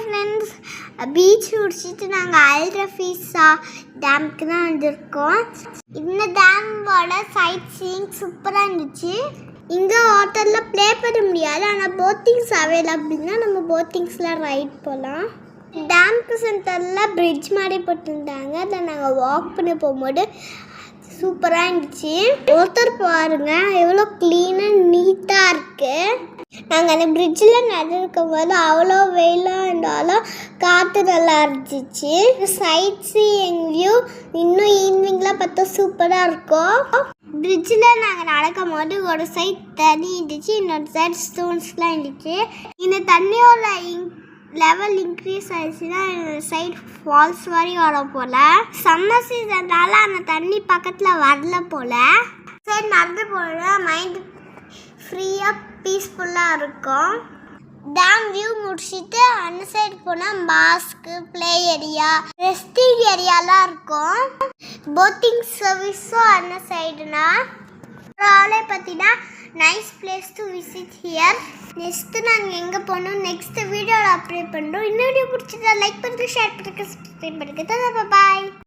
Friends, beach முடிச்சுட்டு நாங்கள் அல்ரஃபீஸா டேமுக்கு தான் வந்திருக்கோம். இந்த டேமோட சைட் சீயிங் சூப்பராக இருந்துச்சு. இங்கே வாட்டரில் ப்ளே பண்ண முடியாது, ஆனால் போட்டிங்ஸ் அவைலபிள்னா நம்ம போட்டிங்ஸில் ரைட் போகலாம். டேமுக்கு சென்டரில் பிரிட்ஜ் மாதிரி போட்டிருந்தாங்க, அதில் நாங்கள் வாக் பண்ணி போகும்போது சூப்பராக இருந்துச்சு. ஒருத்தர் பாருங்க எவ்வளோ க்ளீனாக நீட்டாக இருக்குது. நாங்கள் அந்த பிரிட்ஜில் நடக்கும் போது அவ்வளோ வெயிலாக இருந்தாலும் காற்று நல்லா இருந்துச்சு. சைட் சீயிங் வியூ இன்னும் ஈவினிங்கில் பார்த்தா சூப்பராக இருக்கும். பிரிட்ஜில் நாங்கள் நடக்கும் போது ஒரு சைட் தண்ணி இருந்துச்சு, இன்னொரு சைட் ஸ்டோன்ஸ்லாம் இருந்துச்சு. இந்த தண்ணியோட லெவல் இன்க்ரீஸ் ஆயிடுச்சுன்னா சைடு ஃபால்ஸ் மாதிரி வர போல். சம்மர் சீசன்னால அந்த தண்ணி பக்கத்தில் வரல போல். சரி, நடந்து போனால் மைண்டு ஃப்ரீயாக பீஸ்ஃபுல்லாக இருக்கும். டேம் வியூ முடிச்சுட்டு அந்த சைடு போனால் மாஸ்க்கு, ப்ளே ஏரியா, ரெஸ்டிங் ஏரியாலாம் இருக்கும். போட்டிங் சர்வீஸும் அந்த சைடுனா ஆளே பார்த்தீங்கன்னா nice place to visit here. Next நாங்கள் எங்கே போகணும் நெக்ஸ்ட் வீடியோவில் அப்லோட் பண்ணுறோம். இன்னும் வீடியோ பிடிச்சதா லைக் பண்ணுறது, ஷேர் பண்ணுறது, சப்ஸ்கிரைப் பண்ணுறது. பாய்.